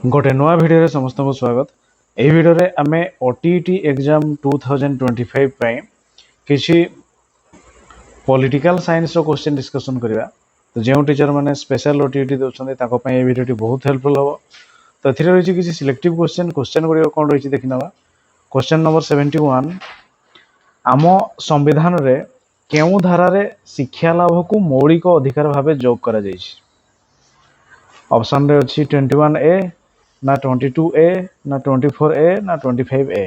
गोटे नुआ भिडियो समस्त को स्वागत। यही भिडियो रे आमे ओटीईटी एग्जाम 2025 पई किछि पॉलिटिकल साइंस रो क्वेश्चन डिस्कशन करिवा। तो जो टीचर माने स्पेशल ओटीईटी दोछन्ते ताको पई ए भिडियोटी बहुत हेल्पफुल हो। तो एथिरे रहिछि किछि सिलेक्टिव क्वेश्चन गुडी कोन रहिछि देखिनवा। क्वेश्चन नंबर 71 आम संविधान रे केउ धारा रे शिक्षा लाभ को मौलिक अधिकार भाबे जोग करा जाइछि। ऑप्शन रे अछि 21A ना 22A ना 24A ना 25A।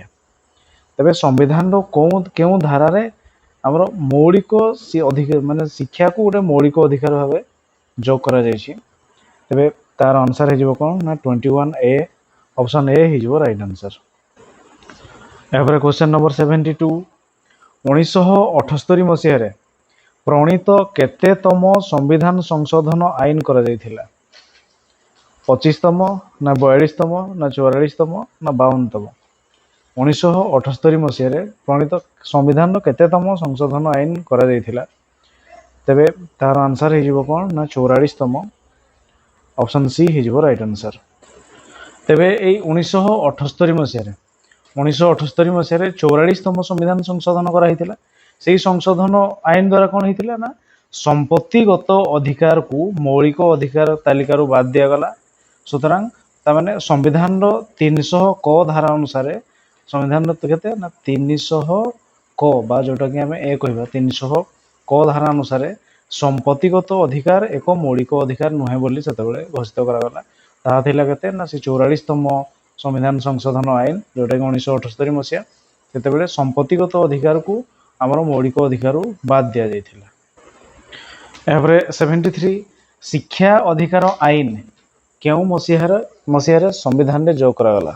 तबे संविधान रो केउ धारा रे हमरो मौलिक अधिकार माने शिक्षा को गोटे मौलिक अधिकार भाबे जोग करा जाइछि। तबे तार आंसर हे जिवो कोन ना 21A। ऑप्शन ए हे जिवो राइट आंसर। एबारे क्वेश्चन नंबर 72 1978 मसिया रे प्रणीत केतेतम संविधान संशोधन आईन करा जायथिला। 25तम ना 42तम ना 44तम ना 52तम। 1978 मसिया रे प्रणीत संविधान रो केतेतम संशोधन आईन करा जायथिला। तबे तार आंसर हे जिवो कोन ना 44तम। ऑप्शन सी हे जिवो राइट आंसर। तबे एई 1978 मसिया रे 1978 मसिया रे 44तम संविधान संशोधन करा हितिला। सेही संशोधन आईन द्वारा कोन हितिला ना संपत्तिगत अधिकार को मौलिक अधिकार तालिका रो बाद दिया गला। सुतरां तामाने संविधान रो 300 क धारा अनुसार संविधान रो केते ना 300 क बा जोटा कि हमें ए कहबा 300 क धारा अनुसार संपत्तिगत अधिकार एक मौलिक अधिकार नुहे बोली सेतबेले घोषित करा गला। ता थिला केते ना से 44तम संविधान संशोधन आईन जोटा कि 1978 मसिया सेतबेले संपत्तिगत अधिकार को हमर मौलिक अधिकार बाद दिया जायथिला। एवरे 73 शिक्षा अधिकार आईन केउ मसिहार संविधान रे जोग करा गला।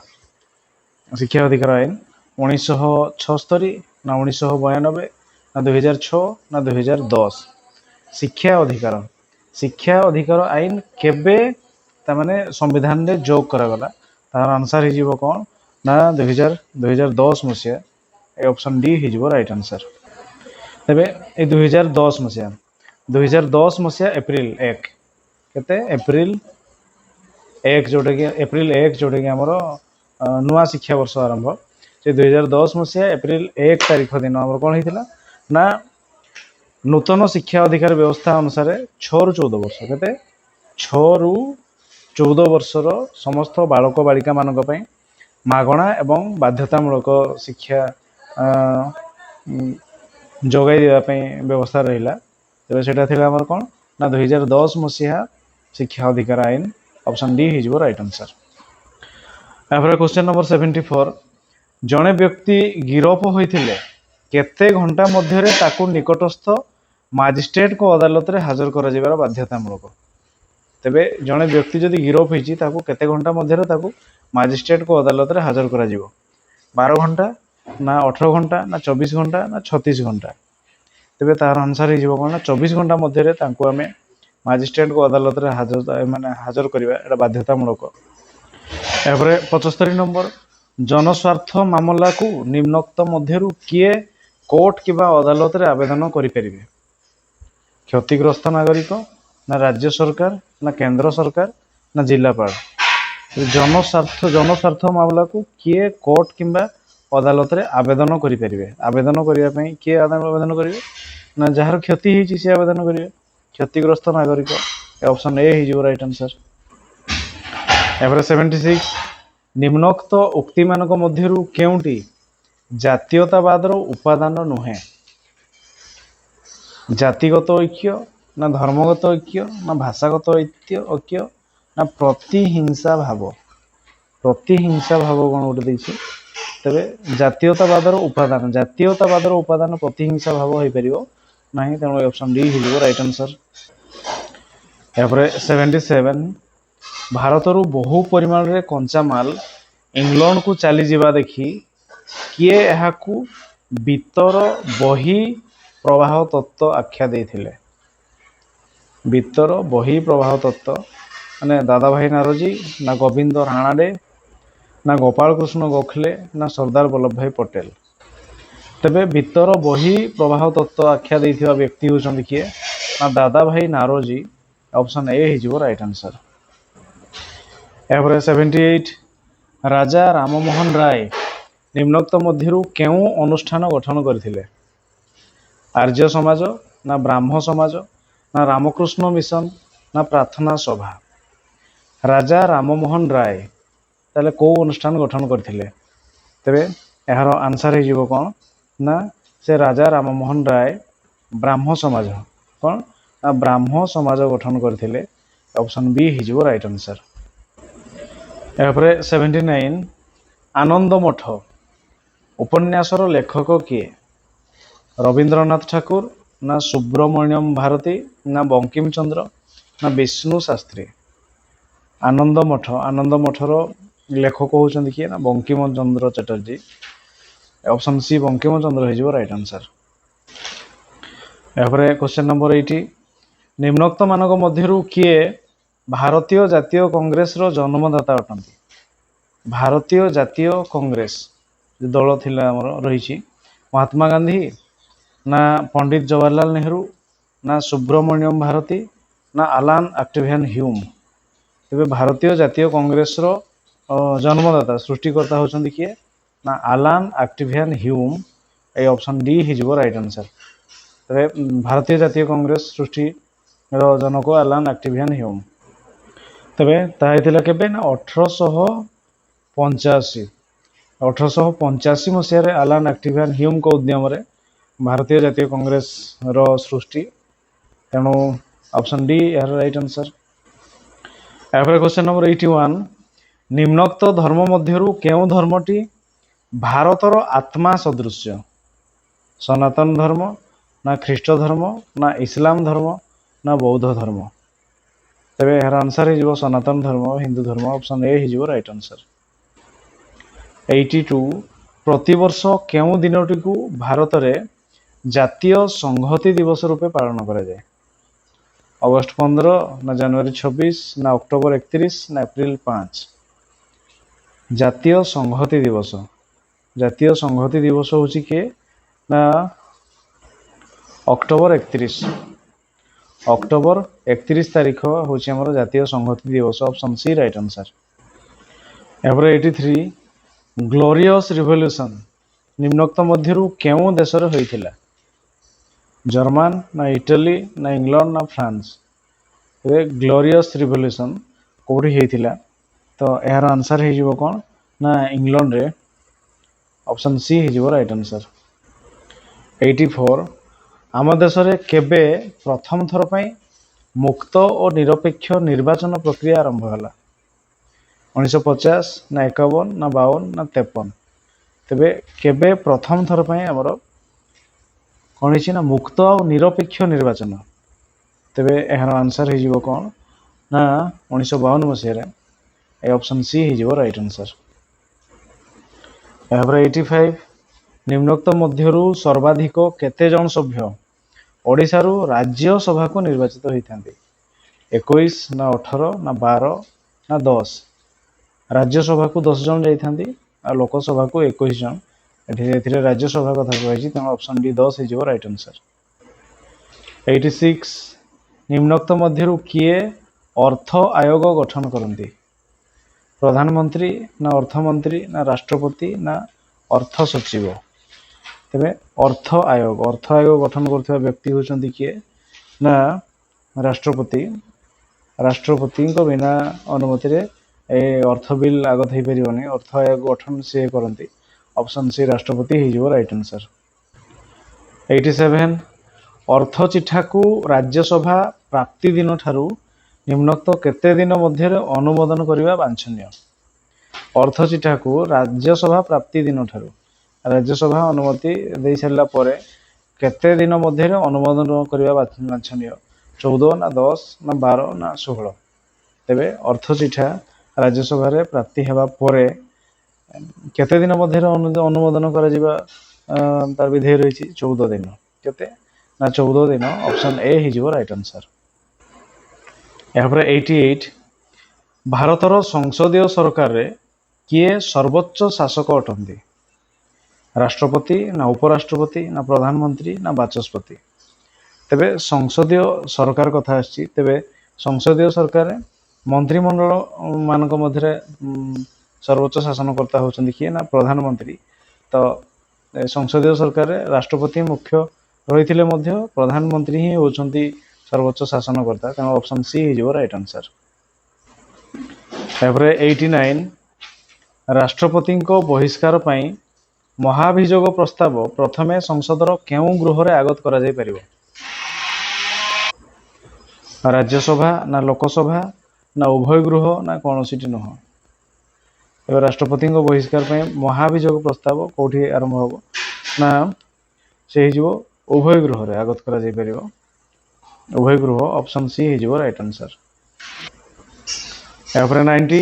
शिक्षा अधिकार आईन 1976 ना 1992 ना 2006 ना 2010। शिक्षा अधिकार आईन केबे तामाने संविधान रे जोग करा गला। तार आंसर हे जिवो कोन ना 2010 मसिया। ए ऑप्शन डी हे जिवो राइट आंसर। तबे ए 2010 मसिया अप्रैल 1 केते अप्रैल 1 जोटा कि अप्रैल 1 जोटा कि हमरो नुआ शिक्षा वर्ष आरंभ से 2010 मसिया अप्रैल 1 तारिख दिन हमर कोन हितिला ना नूतन शिक्षा अधिकार व्यवस्था अनुसार 6 रु 14 वर्ष केते 6 रु 14 वर्षर समस्त बालक बालिका मानक पई मागणा एवं बाध्यतामूलक शिक्षा जोगाई देवा पई व्यवस्था रहिला। तबे सेटा थिला हमर कोन ना 2010 मसिया शिक्षा अधिकार आईन। ऑप्शन डी हे जिवो राइट आंसर। एबारे क्वेश्चन नंबर 74 जणे व्यक्ति गिरफ होइथिले केते घंटा मध्य रे ताकू निकटस्थ मजिस्ट्रेट को अदालत रे हाजर करा जिबार बाध्यतामूलक। तबे जणे व्यक्ति जदि गिरफ होइछि ताकू केते घंटा मध्य रे ताकू मजिस्ट्रेट को अदालत रे हाजर करा जिवो। 12 घंटा ना 18 घंटा ना 24 घंटा ना 36 घंटा। तबे तार आंसर हे जिवो कोन ना 24 घंटा मध्य रे ताकू हमें मजिस्ट्रेट को अदालत रे हाजर करिवा एटा बाध्यतामूलक। एबारे 75 नंबर जनस्वार्थ मामला को निम्नोक्त मध्यरु किए कोर्ट किबा अदालत रे आवेदन करि परिबे। क्षतिग्रस्त नागरिक ना राज्य सरकार ना केंद्र सरकार ना जिलापाल। जनस्वार्थ मामला को किए कोर्ट किबा अदालत रे आवेदन करि परिबे। आवेदन करिया पई किए आवेदन करिवे ना जहार क्षति हिची से आवेदन करिवे। क्षतिग्रस्त नागरिक। ऑप्शन ए हे जिवो राइट आंसर। एबारे 76 निम्नोक्त उक्ति मानक मध्यरु केउटी जातीयतावाद रो उपादान नुहे। जातिगत ऐक्य ना धर्मगत ऐक्य ना भाषागत ऐक्य ना प्रतिहिंसा भाव। प्रतिहिंसा भाव कोन उठे दैछि। तबे जातीयतावाद रो उपादान प्रतिहिंसा भाव होई परिबो नाही। तेणु ऑप्शन डी हे जिवो राइट आंसर। एबारे 77 भारत रु बहु परिमाण रे कंचा माल इंग्लैंड को चली जिबा देखि किए एहाकू बितर बही प्रवाह तत्व आख्या देथिले। बितर बही प्रवाह तत्व माने दादा भाई नारोजी ना गोविंद राणाडे ना गोपाल कृष्ण गोखले ना सरदार वल्लभ भाई पटेल। तबे बितर बही प्रवाह तत्व आख्या देथिबा व्यक्ति होचंदी किए ना दादा भाई नारोजी। ऑप्शन ए हे जिवो right answer. Every 78 Raja Rammohan Roy निम्नोक्त मध्यरु केउ अनुष्ठान गठन करथिले? आर्य समाज ना ब्राह्म समाज ना रामकृष्ण मिशन ना प्रार्थना सभा? राजा राममोहन राय ताले को अनुष्ठान गठन करथिले? तेबे एहार आंसर हे जीवो कोन ना से राजा राममोहन राय ब्राह्म समाज कोन ना ब्राह्म समाज गठन करथिले। ऑप्शन बी हे जीवो राइट आंसर। एहापरे 79 आनंद मठ उपन्यासर लेखक किए? रवींद्रनाथ ठाकुर ना सुब्रमण्यम भारती ना बंकिम चंद्र ना विष्णु शास्त्री? आनंद मठर लेखक होचंदी किए ना बंकिम चंद्र चटर्जी। ऑप्शन सी बंकिम चंद्र हे जीवो राइट आंसर। एहापरे क्वेश्चन नंबर 80 निम्नोक्त मानक मध्यरु किए भारतीय जातीय कांग्रेस रो जन्मदाता अटंती? भारतीय जातीय कांग्रेस दल थिला हमर रहिछि महात्मा गांधी ना पंडित जवाहरलाल नेहरू ना सुब्रमण्यम भारती ना आलान एक्टिवियन ह्यूम? तेबे भारतीय जातीय कांग्रेस रो जन्मदाता सृष्टिकर्ता होचंदी किए ना आलान एक्टिवियन ह्यूम। ए ऑप्शन डी हे जीवो राइट आंसर। तेबे भारतीय जातीय कांग्रेस सृष्टि रो जनक आलान एक्टिवियन ह्यूम। तेबे ताहिथिला केबे ना 1885 मसीह रे आलान एक्टिवियन ह्यूम को उद्यम रे भारतीय जातीय कांग्रेस रो सृष्टि। तेणु ऑप्शन डी यार right answer. Every question number 81 निम्नोक्त धर्म मध्यरु केउ धर्मटी भारतर आत्मा सदृश्य? सनातन धर्म ना ख्रीष्ट धर्म ना इस्लाम धर्म ना बौद्ध धर्म? तेबे यार आंसर हे जीवो सनातन धर्म हिंदू धर्म। ऑप्शन ए हे जीवो राइट आंसर। 82 प्रतिवर्ष केउ दिनटी को भारत रे जातीय संहति दिवस रूपे पालन करा जाए? अगस्त 15 ना जनवरी 26 ना अक्टोबर 31 ना अप्रैल 5? जातीय संहति दिवस होची के ना अक्टोबर 31 तारीख होची हमर जातीय संहति दिवस। Option C right answer. एवरे 83 ग्लोरियस रिवोल्यूशन निम्नोक्त मध्यरु केउ देश रे होइथिला? जर्मन ना इटली ना इंग्लैंड ना फ्रांस? ए ग्लोरियस रिवोल्यूशन कोठी हेइथिला? तो एहार आंसर हे जीवो कोन ना इंग्लैंड रे। ऑप्शन सी हे जीवो राइट आंसर। 84 आम देश रे केबे प्रथम थर पई मुक्त और निरपेक्ष निर्वाचन प्रक्रिया आरंभ होला? 1950 ना 51 ना 52 ना 53? तेबे केबे प्रथम थर पई हमरो कोन हिछि ना मुक्त और निरपेक्ष निर्वाचन? तेबे एहार आंसर हे जीवो कोन ना 1952 मसिया रे। ए ऑप्शन सी हे जीवो राइट आंसर। एहापरे 85 निम्नोक्त मध्यरु सर्वाधिक केते जन सभ्य ओडिसा रु राज्य सभा को निर्वाचित होइथांती? 21 ना 18 ना 12 ना 10? राज्य सभा को 10 जन जाइथांती आ लोकसभा को 21 जन। एथिरे राज्य सभा कथा कहैछि तेणु ऑप्शन डी 10 हे जीवो राइट आंसर। 86 निम्नोक्त मध्यरु किए अर्थ आयोग गठन करंती? प्रधानमंत्री ना अर्थमंत्री ना राष्ट्रपति ना अर्थ सचिव? तेबे अर्थ आयोग गठन करथिबा व्यक्ति होचंदी किए ना राष्ट्रपति को बिना अनुमति रे ए अर्थ बिल आगत हे परिबनी। अर्थ आयोग गठन से करंती। ऑप्शन सी राष्ट्रपति हे जीवो राइट आंसर। 87 अर्थ चिठा को राज्यसभा प्राप्ति दिन ठारू निम्नोक्त केते दिन मध्य अनुमोदन करने वांछनीय? अर्थ चिठा को राज्यसभा प्राप्ति दिन ठारू राज्यसभा अनुमति दे सारा पर केते दिन मध्य अनुमोदन करने वांछनीय? 14 ना 10 ना 12 ना 16? तेबे अर्थ चिठा राज्यसभा रे प्राप्ति हेबा परे केते दिन मध्य अनुमोदन करा जिबा तार विधेय रही 14 दिन। केते ना 14 दिन। ऑप्शन ए ही जीवो राइट आंसर। एहापरे 88 भारतर संसदीय सरकार रे किए सर्वोच्च शासक अटंती? राष्ट्रपति ना उपराष्ट्रपति ना प्रधानमंत्री ना बाचस्पति? तेबे संसदीय सरकार कथा आछि। तेबे संसदीय सरकार मंत्रिमंडल मानक मध्य सर्वोच्च शासनकर्ता होउछन्ति किए ना प्रधानमंत्री। तो संसदीय सरकार रे राष्ट्रपति मुख्य रही प्रधानमंत्री ही होउछन्ति सर्वोच्च शासनकर्ता। तेणु ऑप्शन सी हो राइट आंसर। 89 राष्ट्रपति बहिष्कार पाई महाभियोग प्रस्ताव प्रथमे संसदर केउ गृह रे आगत करा जाय परिबो? राज्यसभा ना लोकसभा ना उभय गृह ना कौनसी नुह? एवं राष्ट्रपति बहिष्कार पाई महाभियोग प्रस्ताव कौटी आरंभ हम ना से हो उभय गृह रे आगत करा जाय परिबो। उभय गृह ऑप्शन सी हो राइट आंसर। 90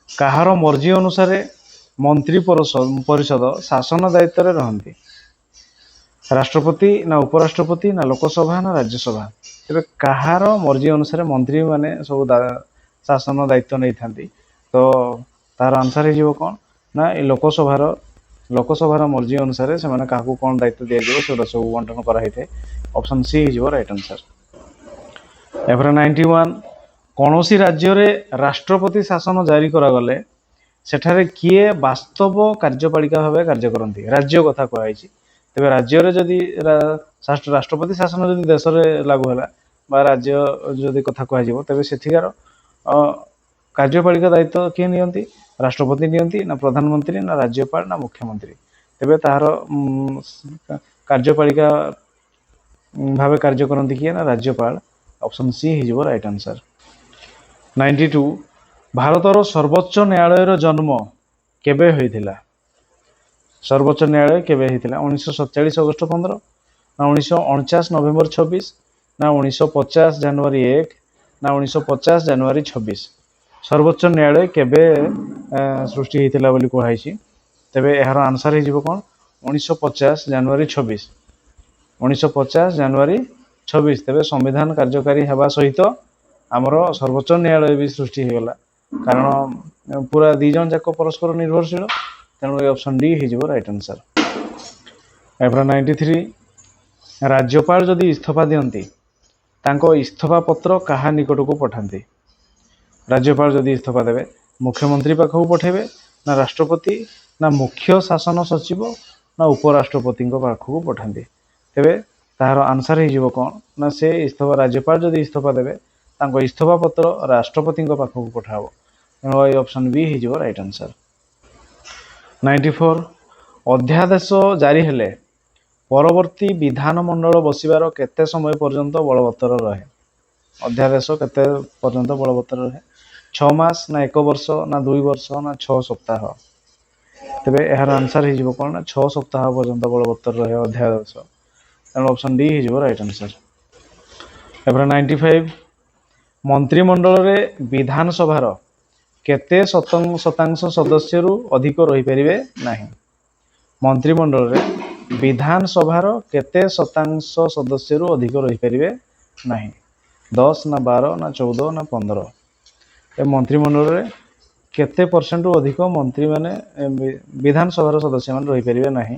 कहार मर्जी अनुसार मंत्री परिषद शासन दायित्व रे रहंती? राष्ट्रपति ना उपराष्ट्रपति ना लोकसभा ना राज्यसभा? तेरे कहार मर्जी अनुसार मंत्री माने सब शासन दायित्व नहीं थांती। तो तार आंसर हो कौन ना लोकसभार मर्जी अनुसार से माने काहू कौन दायित्व दिया जाय सेटा सब बंटन करा हिथे। ऑप्शन सी हो राइट आंसर। 91 कौनसी राज्य रे राष्ट्रपति शासन जारी करा गले सेठारे किए वास्तव कार्यपालिका भाव कार्य करती? राज्य कथा कहई। तेरे राज्य रे जदि राष्ट्रपति शासन जदि देश रे लागू है बा राज्य जदि कथा कह तेरे सेठिकार कार्यपालिका दायित्व किए नियंती? राष्ट्रपति नियंती ना प्रधानमंत्री ना राज्यपाल ना मुख्यमंत्री? तेरे तार कार्यपालिका भाव कार्य करती किए ना राज्यपाल। ऑप्शन सी हो राइट आंसर। 92 भारतर सर्वोच्च न्यायालय जन्म केबे होइथिला? सर्वोच्च न्यायालय केबे होइथिला? 1947 अगस्त 15 ना 1949 नवेम्बर 26 ना 1950 जनवरी 1 ना 1950 जनवरी 26? सर्वोच्च न्यायालय केबे सृष्टि होइथिला बोली कहैछि? तेबे एहार आंसर हो कौन 1950 जनवरी 26। 1950 जनवरी 26 तेबे संविधान कार्यकारी हेबा सहित आमर सर्वोच्च न्यायालय भी सृष्टि होगला। कारण पूरा दी जन जाक परस्पर निर्भरशील। तेणु ये ऑप्शन डी हो राइट आंसर। 93 राज्यपाल जदि इस्तीफा दियंती तांको इस्तीफा पत्र कहा निकट को पठांती? राज्यपाल जदि इस्तीफा देवे मुख्यमंत्री पाखक पठेबे ना राष्ट्रपति ना मुख्य शासन सचिव ना उपराष्ट्रपति पाखक पठांती? तेबे तार आंसर हो कौन ना से इस्तीफा राज्यपाल जदि इस्तीफा देवे तांको इस्तीफा पत्र राष्ट्रपति पाखक पठाबो। तेणु ये ऑप्शन बी हो राइट आंसर। 94 अध्यादेश जारी हेले परवर्ती विधानमंडल बसिबार केते समय पर्यंत बलवत्तर रहे? अध्यादेश केते पर्यंत बलवत्तर रहे? 6 मास ना 1 वर्ष ना 2 वर्ष ना 6 सप्ताह? तेबे एहार आंसर हो कौन ना 6 सप्ताह पर्यंत बलवत्तर रहे अध्यादेश। तेणु ऑप्शन डी हो राइट आंसर। 95 मंत्रिमंडल रे विधानसभार केते शतांश सदस्य रु अधिक रही परिबे नाही? मंत्रिमंडल रे विधानसभार केते शतांश सदस्य रु अधिक रही परिबे नाही? 10 ना 12 ना 14 ना 15? ए मंत्रिमंडल रे केते परसेंट रु अधिक मंत्री माने विधानसभार सदस्य माने रही परिबे नाही?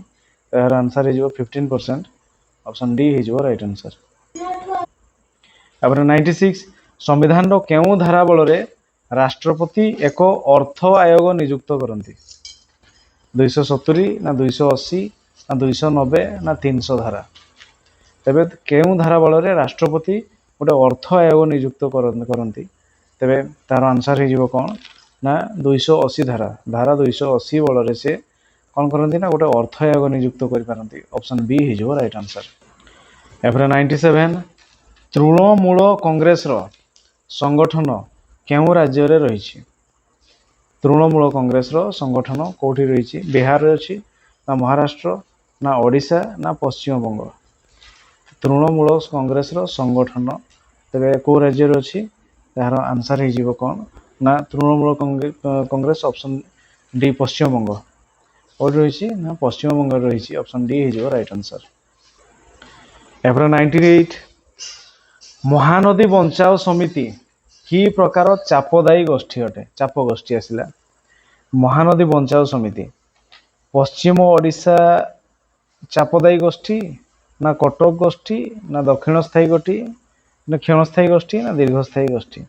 एहार आंसर हो 15%। ऑप्शन डी हो राइट आंसर। 96 संविधान रो केउ धारा बल रे राष्ट्रपति एक अर्थ आयोग नियुक्त करती? 270 ना 280 ना 290 ना 300 धारा? तेबे केउ धारा बल रे राष्ट्रपति गोटे अर्थ आयोग नियुक्त करती? तेबे तार आंसर हो कौन ना 280 धारा। धारा 280 बल से कौन करती ना गोटे अर्थ आयोग नियुक्त कर? ऑप्शन बी हो राइट आंसर। 97 तृणमूल कांग्रेस रो संगठन केउ राज्य रे रही? तृणमूल कांग्रेस रो संगठन कोठी रही? बिहार रे अछि ना महाराष्ट्र ना ओडिशा ना पश्चिम बंग? तृणमूल कांग्रेस रो संगठन तेरे को राज्य रे अछि? यार आंसर हो कौन ना तृणमूल कांग्रेस। Option D Paschim Banga. और रही ना पश्चिम बंग रही? ऑप्शन डी हो राइट आंसर। 98 महानदी बंचाओ समिति कि प्रकार चापदायी गोष्ठी अटे? चाप गोष्ठी आसला महानदी बंचाओ समिति पश्चिम ओडिशा चापदायी गोष्ठी ना कटक गोष्ठी ना दक्षिण स्थायी गोष्ठी ना क्षणस्थायी गोष्ठी ना दीर्घस्थायी गोष्ठी?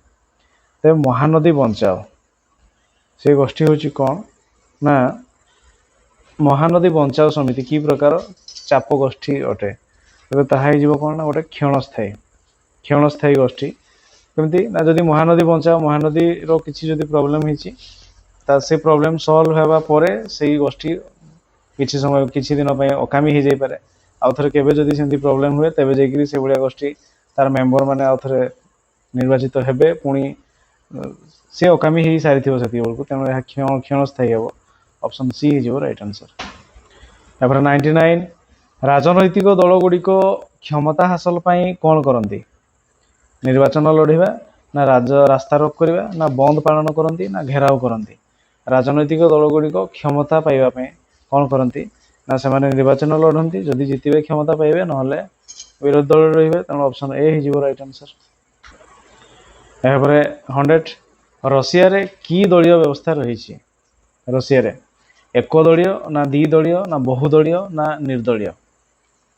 ତେବେ ମହାନଦୀ ବଞ୍ଚାଅ ସେ ଗୋଷ୍ଠୀ ହେଉଛି କ'ଣ ନା ମହାନଦୀ ବଞ୍ଚାଅ ସମିତି କି ପ୍ରକାର ଚାପ ଗୋଷ୍ଠୀ ଅଟେ। ତେବେ ତାହା ହେଇଯିବ କ'ଣ ନା ଗୋଟେ କ୍ଷଣସ୍ଥାୟୀ ଗୋଷ୍ଠୀ। କେମିତି ନା ଯଦି ମହାନଦୀ ବଞ୍ଚାଅ ମହାନଦୀର କିଛି ଯଦି ପ୍ରୋବ୍ଲେମ୍ ହେଇଛି ତା ସେ ପ୍ରୋବ୍ଲେମ୍ ସଲ୍ଭ ହେବା ପରେ ସେଇ ଗୋଷ୍ଠୀ କିଛି ସମୟ କିଛି ଦିନ ପାଇଁ ଅକାମୀ ହେଇଯାଇପାରେ। ଆଉ ଥରେ କେବେ ଯଦି ସେମିତି ପ୍ରୋବ୍ଲେମ୍ ହୁଏ ତେବେ ଯାଇକରି ସେଭଳିଆ ଗୋଷ୍ଠୀ ତାର ମେମ୍ବର ମାନେ ଆଉ ଥରେ ନିର୍ବାଚିତ ହେବେ, ପୁଣି ସେ ଅକାମୀ ହେଇ ସାରିଥିବ ସେତିକି ବେଳକୁ, ତେଣୁ ଏହା କ୍ଷଣସ୍ଥାୟୀ ହେବ। ଅପସନ୍ ସି ହେଇଯିବ ରାଇଟ୍ ଆନ୍ସର। ତାପରେ 99 ରାଜନୈତିକ ଦଳ ଗୁଡ଼ିକ କ୍ଷମତା ହାସଲ ପାଇଁ କ'ଣ କରନ୍ତି? ନିର୍ବାଚନ ଲଢ଼ିବା, ନା ରାସ୍ତା ରୋକ କରିବା, ନା ବନ୍ଦ ପାଳନ କରନ୍ତି, ନା ଘେରାଉ କରନ୍ତି। ରାଜନୈତିକ ଦଳ ଗୁଡ଼ିକ କ୍ଷମତା ପାଇବା ପାଇଁ କ'ଣ କରନ୍ତି ନା ସେମାନେ ନିର୍ବାଚନ ଲଢ଼ନ୍ତି, ଯଦି ଜିତିବେ କ୍ଷମତା ପାଇବେ, ନହେଲେ ବିରୋଧୀ ଦଳରେ ରହିବେ। ତେଣୁ ଅପସନ୍ ଏ ହେଇଯିବ ରାଇଟ୍ ଆନ୍ସର। ଏହାପରେ 100 ରଷିଆରେ କି ଦଳୀୟ ବ୍ୟବସ୍ଥା ରହିଛି? ରଷିଆରେ ଏକଦଳୀୟ, ନା ଦ୍ୱିଦଳୀୟ, ନା ବହୁଦଳୀୟ, ନା ନିର୍ଦଳୀୟ।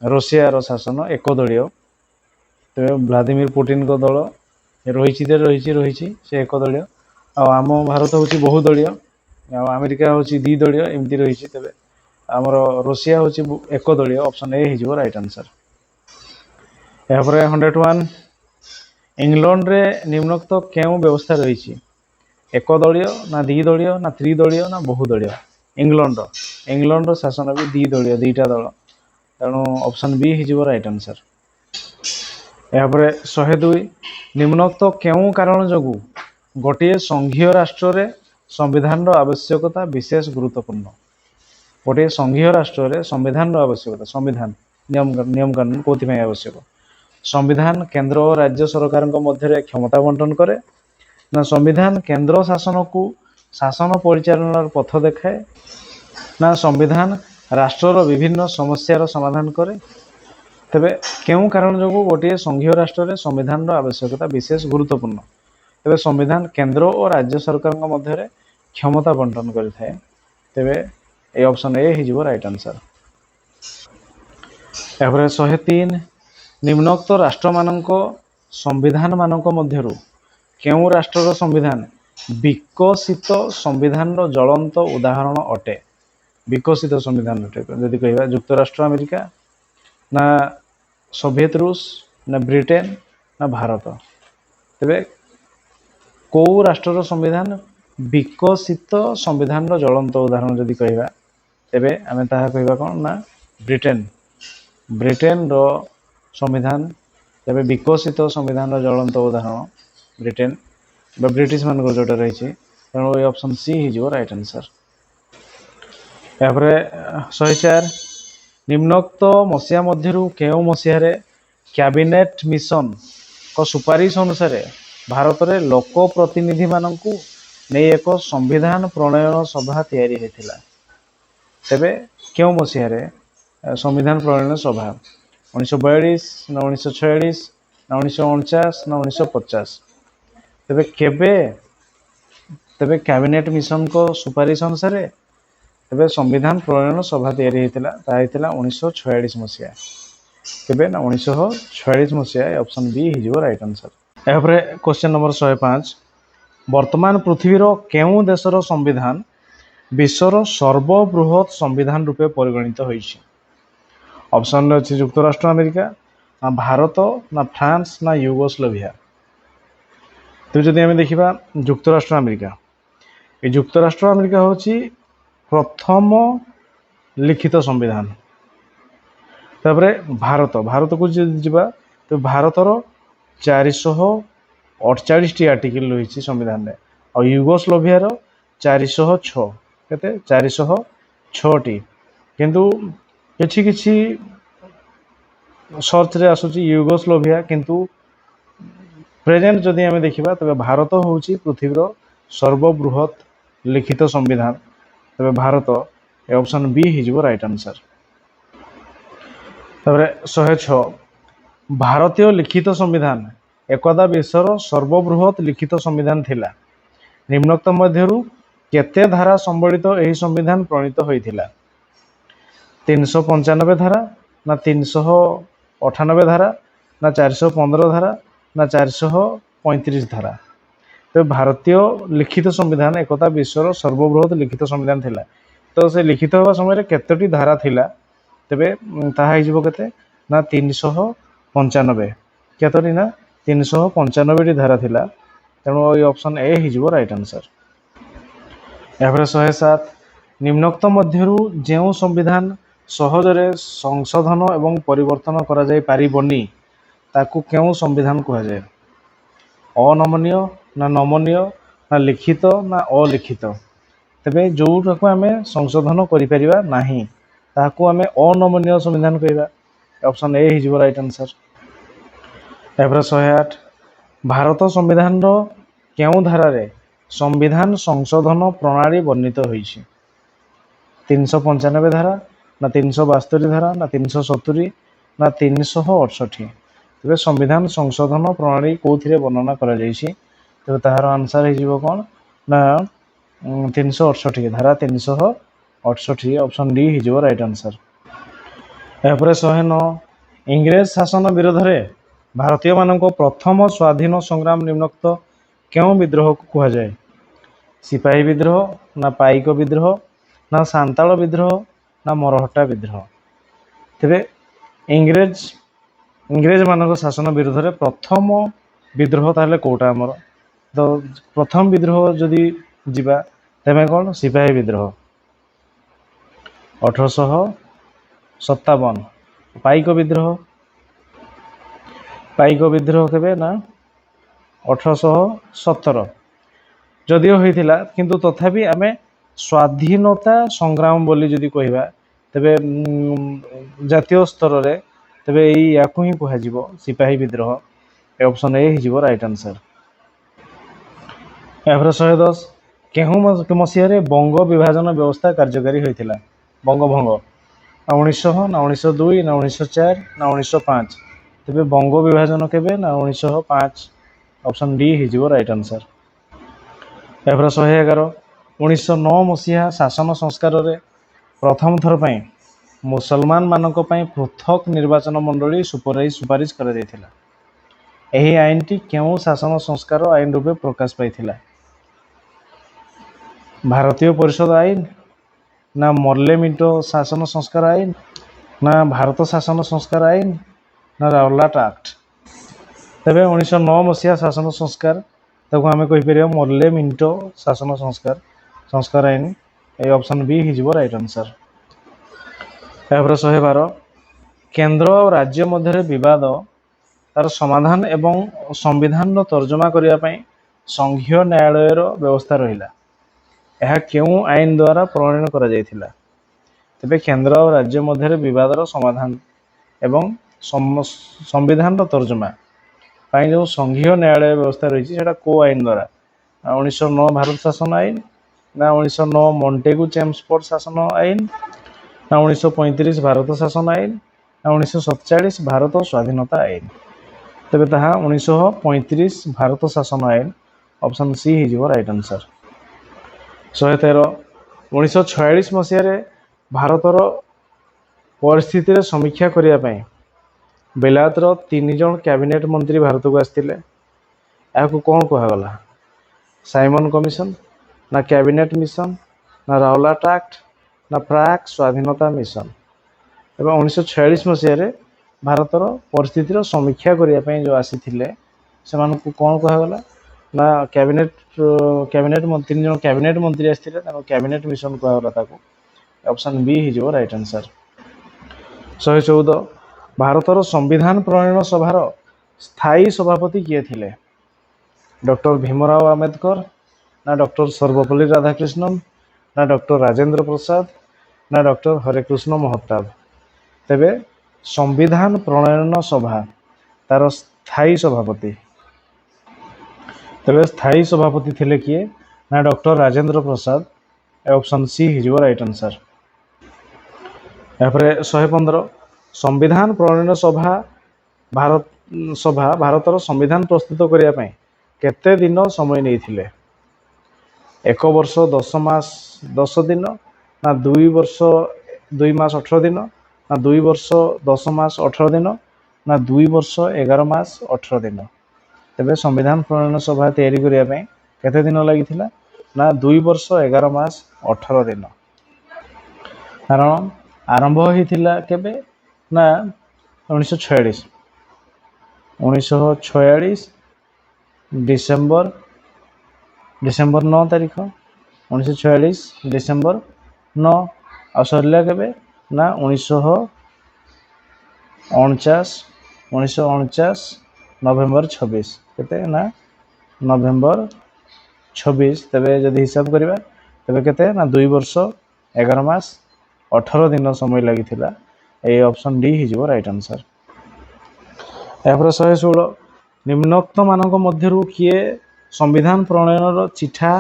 ରଷିଆର ଶାସନ ଏକଦଳୀୟ। ତେବେ ଭ୍ଲାଦିମିର ପୁଟିନଙ୍କ ଦଳ ରହିଛି ସେ ଏକଦଳୀୟ। ଆଉ ଆମ ଭାରତ ହେଉଛି ବହୁଦଳୀୟ, ଆଉ ଆମେରିକା ହେଉଛି ଦ୍ୱିଦଳୀୟ, ଏମିତି ରହିଛି। ତେବେ ଆମର ରଷିଆ ହେଉଛି ଏକଦଳୀୟ। ଅପସନ୍ ଏ ହେଇଯିବ ରାଇଟ୍ ଆନ୍ସର। ଏହାପରେ 101 ଇଂଲଣ୍ଡରେ ନିମ୍ନୋକ୍ତ କେଉଁ ବ୍ୟବସ୍ଥା ରହିଛି? ଏକଦଳୀୟ, ନା ଦ୍ୱିଦଳୀୟ, ନା ତ୍ରିଦଳୀୟ, ନା ବହୁଦଳୀୟ। ଇଂଲଣ୍ଡର ଶାସନ ବି ଦ୍ୱିଦଳୀୟ, ଦୁଇଟା ଦଳ। ତେଣୁ ଅପସନ୍ ବି ହେଇଯିବ ରାଇଟ୍ ଆନ୍ସର। ଏହାପରେ 102 ନିମ୍ନୋକ୍ତ କେଉଁ କାରଣ ଯୋଗୁଁ ଗୋଟିଏ ସଂଘୀୟ ରାଷ୍ଟ୍ରରେ ସମ୍ବିଧାନର ଆବଶ୍ୟକତା ବିଶେଷ ଗୁରୁତ୍ୱପୂର୍ଣ୍ଣ? ଗୋଟିଏ ସଂଘୀୟ ରାଷ୍ଟ୍ରରେ ସମ୍ବିଧାନର ଆବଶ୍ୟକତା, ନିୟମକାନୁନ କେଉଁଥିପାଇଁ ଆବଶ୍ୟକ? ସମ୍ବିଧାନ କେନ୍ଦ୍ର ଓ ରାଜ୍ୟ ସରକାରଙ୍କ ମଧ୍ୟରେ କ୍ଷମତା ବଣ୍ଟନ କରେ, ନା ସମ୍ବିଧାନ କେନ୍ଦ୍ର ଶାସନକୁ ଶାସନ ପରିଚାଳନାର ପଥ ଦେଖାଏ, ନା ସମ୍ବିଧାନ ରାଷ୍ଟ୍ରର ବିଭିନ୍ନ ସମସ୍ୟାର ସମାଧାନ କରେ। ତେବେ କେଉଁ କାରଣ ଯୋଗୁଁ ଗୋଟିଏ ସଂଘୀୟ ରାଷ୍ଟ୍ରରେ ସମ୍ବିଧାନର ଆବଶ୍ୟକତା ବିଶେଷ ଗୁରୁତ୍ୱପୂର୍ଣ୍ଣ? ତେବେ ସମ୍ବିଧାନ କେନ୍ଦ୍ର ଓ ରାଜ୍ୟ ସରକାରଙ୍କ ମଧ୍ୟରେ କ୍ଷମତା ବଣ୍ଟନ କରିଥାଏ। ତେବେ এই অপশন এ ହେଇଯିବ ରାଇଟ୍ ଆନ୍ସର। ଏହାପରେ 103 ନିମ୍ନୋକ୍ତ ରାଷ୍ଟ୍ରମାନଙ୍କ ସମ୍ବିଧାନମାନଙ୍କ ମଧ୍ୟରୁ କେଉଁ ରାଷ୍ଟ୍ରର ସମ୍ବିଧାନ ବିକଶିତ ସମ୍ବିଧାନର ଜ୍ୱଳନ୍ତ ଉଦାହରଣ ଅଟେ? ବିକଶିତ ସମ୍ବିଧାନ ଅଟେ ଯଦି କହିବା ଯୁକ୍ତରାଷ୍ଟ୍ର ଆମେରିକା, ନା ସୋଭିଏତ ରୁଷ, ନା ବ୍ରିଟେନ, ନା ଭାରତ। ତେବେ କେଉଁ ରାଷ୍ଟ୍ରର ସମ୍ବିଧାନ ବିକଶିତ ସମ୍ବିଧାନର ଜ୍ୱଳନ୍ତ ଉଦାହରଣ ଯଦି କହିବା ତେବେ ଆମେ ତାହା କହିବା କ'ଣ ନା ବ୍ରିଟେନର ସମ୍ବିଧାନ। ତେବେ ବିକଶିତ ସମ୍ବିଧାନର ଜ୍ୱଳନ୍ତ ଉଦାହରଣ ବ୍ରିଟେନ ବା ବ୍ରିଟିଶ ମାନଙ୍କର ଯେଉଁଟା ରହିଛି। ତେଣୁ ଏ ଅପସନ୍ ସି ହେଇଯିବ ରାଇଟ୍ ଆନ୍ସର। ଏହାପରେ 104 ନିମ୍ନୋକ୍ତ ମସିହା ମଧ୍ୟରୁ କେଉଁ ମସିହାରେ କ୍ୟାବିନେଟ ମିଶନଙ୍କ ସୁପାରିଶ ଅନୁସାରେ ଭାରତରେ ଲୋକ ପ୍ରତିନିଧିମାନଙ୍କୁ ନେଇ ଏକ ସମ୍ବିଧାନ ପ୍ରଣୟନ ସଭା ତିଆରି ହୋଇଥିଲା? ତେବେ କେଉଁ ମସିହାରେ ସମ୍ବିଧାନ ପ୍ରଣୟନ ସଭା? 1942, ନା 1946, ନା 1949, ନା 1950। ତେବେ କ୍ୟାବିନେଟ ମିଶନଙ୍କ ସୁପାରିଶ ଅନୁସାରେ ତେବେ ସମ୍ବିଧାନ ପ୍ରଣୟନ ସଭା ତିଆରି ହୋଇଥିଲା, ତାହା ହେଇଥିଲା 1946 ମସିହା। କେବେ ନା 1946 ମସିହା। ଅପସନ୍ ବି ହେଇଯିବ ରାଇଟ୍ ଆନ୍ସର। ଏହାପରେ କ୍ୱେଶ୍ଚନ୍ ନମ୍ବର 105 ବର୍ତ୍ତମାନ ପୃଥିବୀର କେଉଁ ଦେଶର ସମ୍ବିଧାନ ବିଶ୍ୱର ସର୍ବବୃହତ ସମ୍ବିଧାନ ରୂପେ ପରିଗଣିତ ହୋଇଛି? ଅପସନ୍ରେ ଅଛି ଯୁକ୍ତରାଷ୍ଟ୍ର ଆମେରିକା, ନା ଭାରତ, ନା ଫ୍ରାନ୍ସ, ନା ୟୁଗୋସ୍ଲୋଭିଆ। ତେବେ ଯଦି ଆମେ ଦେଖିବା ଯୁକ୍ତରାଷ୍ଟ୍ର ଆମେରିକା, ଏ ଯୁକ୍ତରାଷ୍ଟ୍ର ଆମେରିକା ହେଉଛି ପ୍ରଥମ ଲିଖିତ ସମ୍ବିଧାନ। ତାପରେ ଭାରତକୁ ଯଦି ଯିବା ତେବେ ଭାରତର 448ଟି ଆର୍ଟିକଲ ରହିଛି ସମ୍ବିଧାନରେ, ଆଉ ୟୁଗୋସ୍ଲୋଭିଆର 406। କେତେ? 406ଟି। କିନ୍ତୁ କିଛି ସର୍ଚ୍ଚରେ ଆସୁଛି ୟୁଗୋସ୍ଲୋଭିଆ, କିନ୍ତୁ ପ୍ରେଜେଣ୍ଟ ଯଦି ଆମେ ଦେଖିବା ତେବେ ଭାରତ ହେଉଛି ପୃଥିବୀର ସର୍ବବୃହତ ଲିଖିତ ସମ୍ବିଧାନ। ତେବେ ଭାରତ ଏ ଅପସନ୍ ବି ହେଇଯିବ ରାଇଟ୍ ଆନ୍ସର। ତାପରେ 106 ଭାରତୀୟ ଲିଖିତ ସମ୍ବିଧାନ ଏକଦା ବିଶ୍ୱର ସର୍ବବୃହତ ଲିଖିତ ସମ୍ବିଧାନ ଥିଲା। ନିମ୍ନୋକ୍ତ ମଧ୍ୟରୁ କେତେ ଧାରା ସମ୍ବଳିତ ଏହି ସମ୍ବିଧାନ ପ୍ରଣୀତ ହୋଇଥିଲା? 395 ଧାରା, ନା 398 ଧାରା, ନା 415 ଧାରା, ନା 435 ଧାରା। तो भारतीय लिखित संविधान एकता विश्वर सर्वबृहत लिखित संविधान थिला। तो से लिखित होगा समय केतोटी धारा थिला तेबे ताहा हिजबो केते ना 395 केतोटी ना 395 टी धारा थिला। तेणु ये ऑप्शन ए हिजबो राइट आंसर। यापर 107 निम्नोक्त मध्यरु जेउ संविधान सहजरे संशोधन एवं परिवर्तन करा जाय पारिबनी ताकू केउ संविधान कहा जाय? अनमनीय ना नमनीय ना लिखित ना अलिखित? तेबे जोटाको आमे संशोधन करि परिबा नाही ताकू आमे अनमनीय संविधान कहबा। ऑप्शन ए हिजबो राइट आंसर। यापर 108 भारत संविधान रो केउ धारा रे संविधान संशोधन प्रणाली वर्णित होईछि? 395 धारा ना 372 धारा ना 370 ना 368? तेबे संविधान संशोधन प्रणाली कोथिरे वर्णना करा जाईछि? तेबे ताहार आंसर हिजबो कोन ना 368 धारा 368 ऑप्शन डी हिजबो राइट आंसर। यापर 109 इंग्रेज शासन विरोध रे भारतीय मानको प्रथम स्वाधीन संग्राम निम्नोक्त केउ विद्रोह को कहा जाय? सिपाही विद्रोह ना पाइक विद्रोह ना सांताल विद्रोह ना मरहट्टा विद्रोह? तेबे इंग्रेज मानक शासन विरोध रे प्रथम विद्रोह ताहले कोटा हमर? तो प्रथम विद्रोह जदि जिबा तेबे कोन सिपाही विद्रोह 1857। पाइक विद्रोह केबे ना 1817 जदिओ होइथिला किंतु तथापि आमे स्वाधीनता संग्राम बोली जदि कहिबा तेबे जातीय स्तर रे तेबे याकू ही कहा जिवो सिपाही विद्रोह। ऑप्शन ए हिजबो राइट आंसर। यापर 110 केहू मसीह रे बंग विभाजन व्यवस्था कार्यकारी होइथिला? बंग भंग 1900 ना 1902 ना 1904 ना 1905? तेबे बंग विभाजन केबे ना 1905? ऑप्शन डी हिजबो राइट आंसर। यापर 111 1909 मसीहा शासन संस्कार रे प्रथम थर पई मुसलमान मानक पई पृथक निर्वाचन मंडली सुपारिश करा जायथिला? एही आईन टी केउ शासन संस्कार आईन रूपे प्रकाश पाइथिला? भारतीय परिषद आईन ना मर्ले मिंटो शासन संस्कार आईन ना भारत शासन संस्कार आईन ना रावलाट एक्ट? तेबे 1909 मसीहा शासन संस्कार ताको आमे कहि परिया मर्ले मिंटो शासन संस्कार आईन। ए ऑप्शन बी हिजबो राइट आंसर। यापर 112 केंद्र और राज्य मध्य विवाद तार समाधान एवं संविधान रो तर्जमा करिया पई संघीय न्यायालय रो व्यवस्था रहिला? यह केउ आईन द्वारा प्रणयन करा जायथिला? तेबे केंद्र और राज्य मध्य विवाद रो समाधान एवं संविधान रो तर्जमा पाई जो संघीय न्यायालय व्यवस्था रही सेटा को आईन द्वारा? 1909 भारत शासन आईन ना 1909 मॉन्टेगू चेम्सफोर्ड शासन आईन ना 1935 भारत शासन आईन ना 1947 भारत स्वाधीनता आईन? तेबे ताहा 1935 भारत शासन आईन। ऑप्शन सी हिजबो राइट आंसर। 113 1946 मसीह रे भारतर परिस्थिति रे समीक्षा करिया पई बेलायतर 3 जन कैबिनेट मंत्री भारत को आस्थिले? याकू कोन कहा गला? साइमन कमिशन ना कैबिनेट मिशन ना रावलाट एक्ट ना प्राक स्वाधीनता मिशन? एवं 1946 मसीह रे भारतर परिस्थिति रो समीक्षा करिया पई जो आसीथिले सेमान को कोन कहा गला ना कैबिनेट मंत्री 3 जन कैबिनेट मंत्री आस्थिले ताको कैबिनेट मिशन कहा गला ताको। ऑप्शन बी हिजबो राइट आंसर। 114 भारतर संविधान प्रणयन सभार स्थायी सभापति किए थिले? डॉक्टर भीमराव आंबेडकर ना डॉक्टर सर्वपल्ली राधाकृष्णन ना डॉक्टर राजेंद्र प्रसाद ना डॉक्टर हरेकृष्ण महताब? तेबे संविधान प्रणयन सभा तार स्थायी सभापति तेबे स्थायी सभापति थिले किए ना doctor Rajendra Prasad? Option C हिजबो राइट आंसर। यापर 115 संविधान प्रणयन सभा भारतर संविधान प्रस्तुत करिया पई केते दिन समय नहीं? 1 वर्ष 10 मास 10 दिन ना 2 वर्ष 2 मास 18 दिन ना 2 वर्ष 10 मास 18 दिन ना 2 वर्ष 11 मास 18 दिन? तेबे संविधान प्रणयन सभा तैयारी करिया पई केते दिन लगी ना 2 वर्ष 11 मास 18 दिन। कारण आरंभ होता केबे ना 1946 डिसेम्बर 9 तारीख 1946 डिसेम्बर 9 आ सरला केबे ना 1949 नवेम्बर 26 केते ना नवेम्बर 26 तेबे जदि हिसाब करबा तेबे केते ना 2 वर्ष 11 मास 18 दिन समय लगी ए ऑप्शन डी हिजो राइट आंसर। एपर 116 निम्नोक्त मानक मध्यरु किए संविधान प्रणयन चिठा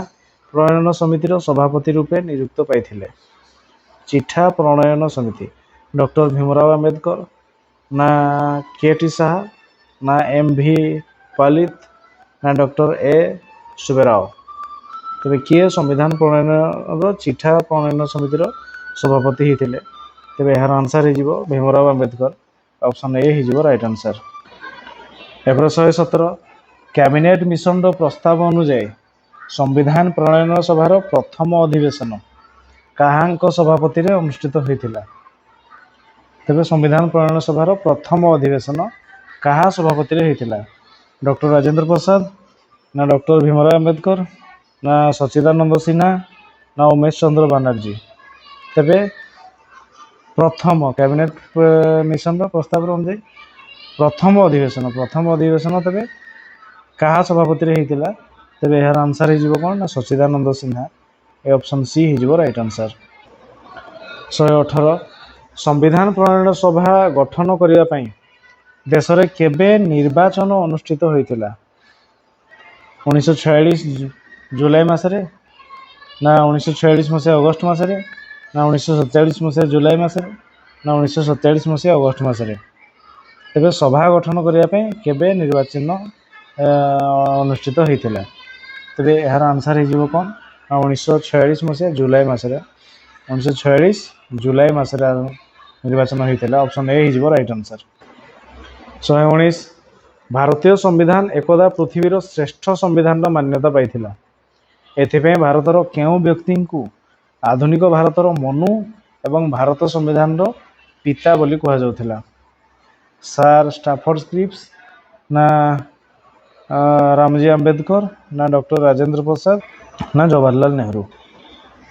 प्रणयन समितिर सभापति रूपे नियुक्त पाइथिले। चिठा प्रणयन समिति डॉक्टर भीमराव अंबेडकर ना केटी साहा ना एम भी पालित ना डॉक्टर ए सुबेराव। तेरे किए संविधान प्रणयन चिठा प्रणयन समितिर सभापति होते तेरे यार आंसर हो भीमराव अंबेडकर। ऑप्शन ए हो राइट आंसर। एपर 117 कैबिनेट मिशन प्रस्ताव अनुଯାयी संविधान प्रणयन सभार प्रथम अधिवेशन काहांक सभापति रे अनुष्ठित होइथिला। तेबे संविधान प्रणयन सभार प्रथम अधिवेशन कहा सभापति रे होइथिला। डॉक्टर राजेंद्र प्रसाद ना डॉक्टर भीमराव अंबेडकर ना सच्चिदानंद सिन्हा ना उमेश चंद्र बनर्जी। तेबे प्रथम कैबिनेट मिशन प्रस्ताव अनुसार प्रथम अधिवेशन तेबे कहा सभापति रे होइथिला। तेबे यार आंसर हो कौन ना सच्चिदानंद सिन्हा। ए ऑप्शन सी हो राइट आंसर। 118 संविधान प्रणयन सभा गठन करिया पई देश रे केबे निर्वाचन अनुष्ठित होइथिला। 1946 जुलाई मासरे ना 1946 मसीहा अगस्त मासरे ना 1947 मसीहा जुलाई मासरे ना 1947 मसीहा अगस्त मासरे। तेबे सभा गठन करिया पई केबे निर्वाचन अनुष्ठित होइथिला। तेबे यार आंसर हो कौन ना 1946 मसीहा जुलाई मासरे 1946 जुलाई मासरे निर्वाचन होइथिला। ऑप्शन ए हो राइट आंसर। 119 भारतीय संविधान एकदा पृथ्वीर श्रेष्ठ संविधान मान्यता पाइथिला। एथिपे भारतर केउ व्यक्ति को आधुनिक भारतर मनु एवं भारत संविधान पिता बोली कहा जाउथिला। सर स्टाफोर्ड क्रिप्स ना रामजी अंबेडकर ना डॉक्टर राजेंद्र प्रसाद ना जवाहरलाल नेहरू।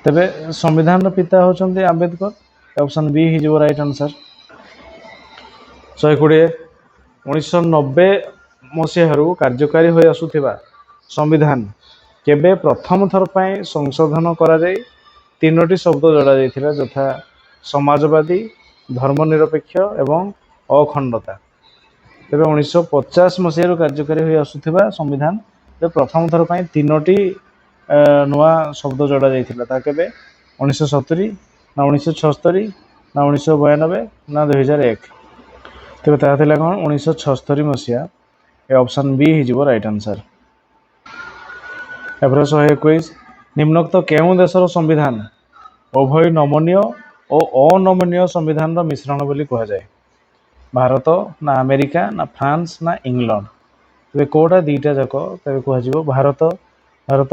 तेबे संविधान पिता होचंती अंबेडकर। ऑप्शन बी हो राइट आंसर। 120 1990 मसीहारू कार्यकारी हो आसुथिबा संविधान केबे प्रथम थर पाई संशोधन करा जाई 3टी शब्द जोड़ा जाइथिला यथा समाजवादी धर्मनिरपेक्ष एवं अखंडता। तेबे 1950 मसीहारू कार्यकारी हो आसुथिबा संविधान प्रथम थर पाई 3टी नुआ शब्द जोड़ा जाइथिला ता केबे 1970 ना 1976 ना 1992 ना 2001। तेबे ता थिला कोन 1976 मसीहा। ए ऑप्शन बी हो राइट आंसर। एपर 121 निम्नोक्त केउ देशर संविधान उभय नमनीय और अनमनीय संविधान मिश्रण बोली कहा जाए। भारत ना अमेरिका ना फ्रांस ना इंग्लैंड। तेबे कोटा दीटा जाक तेबे कह भारत भारत।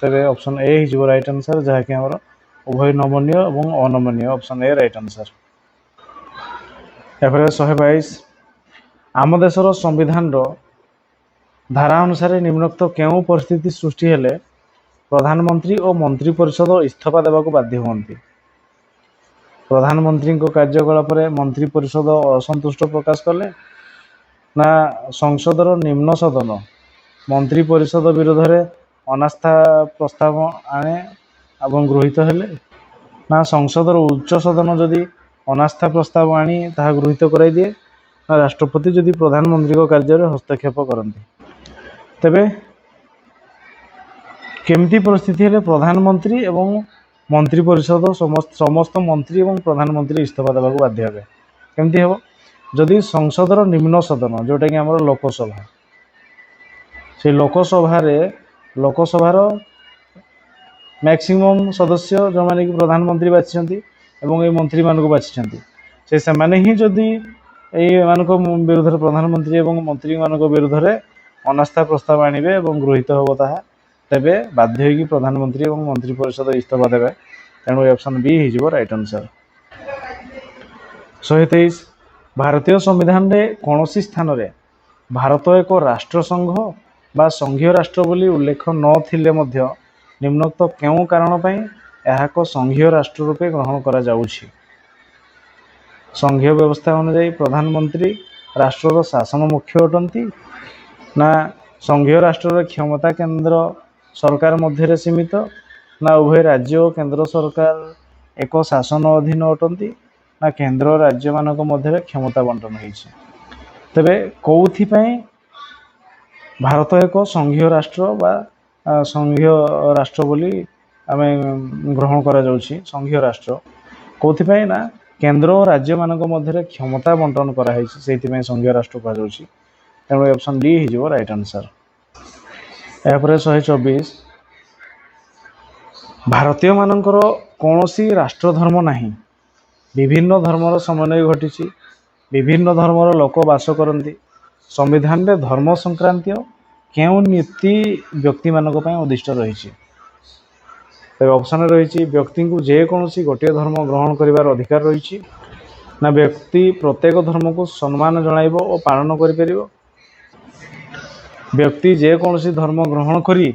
तेबे ऑप्शन ए हो राइट आंसर जहाँकि हमर उभय नमनीय और अनमनीय। Option A right answer. एपर 122 आम देशर संविधान धारा अनुसार निम्नोक्त केउ परिस्थिति सृष्टि हेले प्रधानमंत्री और मंत्री परिषद इस्तीफा देवा बाध्य होती। प्रधानमंत्री कार्यकलाप मंत्री परिषद असंतुष्ट प्रकाश कले ना संसदर निम्न सदन मंत्री परिषद विरोध में अनास्था प्रस्ताव आने और गृहीत हेले ना संसदर उच्च सदन जदि अनास्था प्रस्ताव आनी ताहा गृहीत कराई दिए ना राष्ट्रपति जदि प्रधानमंत्री कार्य हस्तक्षेप करते। तेबे केमती परिस्थिति हेले प्रधानमंत्री एवं मंत्री परिषद समस्त मंत्री एवं प्रधानमंत्री इस्तीफा देवा बाध्य हे। केमती हे जदि संसदर निम्न सदन जोटा कि आम लोकसभा से लोकसभार मैक्सिमम सदस्य जो माने कि प्रधानमंत्री बाछिଛନ୍ତି एवं ये मंत्री मान को बाछिଛନ୍ତି से माने ही जदि मानक विरुद्ध प्रधानमंत्री एवं मंत्री मान विरुद्ध अनास्था प्रस्ताव आणवे और गृहीत हम ताहा तेबे बाध्य होगी प्रधानमंत्री और मंत्री परिषद इस्तीफा देवे। तेणु ऑप्शन बी हो राइट आंसर। 123 भारतीय संविधान रे कौन सी स्थान रे भारत एक राष्ट्र संघ बा संघीय राष्ट्र बोली उल्लेख नथिले मध्य निम्नोक्त केउ कारण पई एहाको संघीय राष्ट्र रूपे ग्रहण करा जाउछि। संघीय व्यवस्था अनुसार प्रधानमंत्री राष्ट्र शासन मुख्य अटंती ना संघीय राष्ट्र क्षमता केंद्र सरकार मध्य सीमित ना उभय राज्य और केंद्र सरकार एक शासन अधीन अटंती ना केंद्र और राज्य मानक मध्य क्षमता बंटन होइछि। तेबे कौथि पई भारत एक संघीय राष्ट्र बा संघीय राष्ट्र बोली आमे ग्रहण करा जाउछि। संघीय राष्ट्र कौथि पई ना केंद्र और राज्य मानक मध्य क्षमता बंटन करा होइछि, सेति पई संघीय राष्ट्र कहा जाउछि। तेणु ऑप्शन डी हो राइट आंसर। यापर 124 भारतीय मानकर कौनसी राष्ट्र धर्म नहीं, विभिन्न धर्मर समन्वय घटी, विभिन्न धर्मर लोक बास करती, संविधान रे धर्म संक्रांतीय केउ नीति व्यक्ति मानक पई उद्दिष्ट रही। ऑप्शन रही व्यक्ति को जेकोसी गोटे धर्म ग्रहण करिवार अधिकार रही ना व्यक्ति प्रत्येक धर्म को सम्मान जणाइबो और पालन करि परिबो, व्यक्ति जेकोसी धर्म ग्रहण करी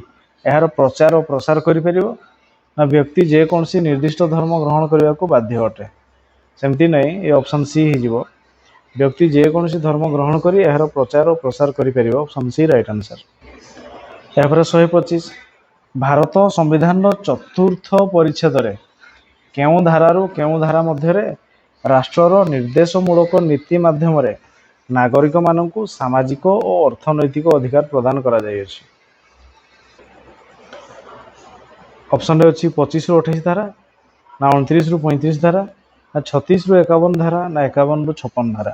यार प्रचार और प्रसार करि परिबो ना व्यक्ति जेकोसी निर्दिष्ट धर्म ग्रहण करने को बाध्य अटे। सेमती नहीं, ये ऑप्शन सी हो व्यक्ति जेकोसी धर्म ग्रहण करी यार प्रचार और प्रसार करि परिबो। Option C right answer. यापर 125 भारत संविधान चतुर्थ परिच्छेद रे केउ धारारु केउ धारा मध्य राष्ट्रर निर्देशमूलक नीति माध्यम रे नागरिक मानकु सामाजिक और अर्थनैतिक अधिकार प्रदान करा जायछि। ऑप्शन रे अछि 25 रु 28 धारा ना 29 रु 35 धारा ना 36 रु 51 धारा ना 51 रु 56 धारा।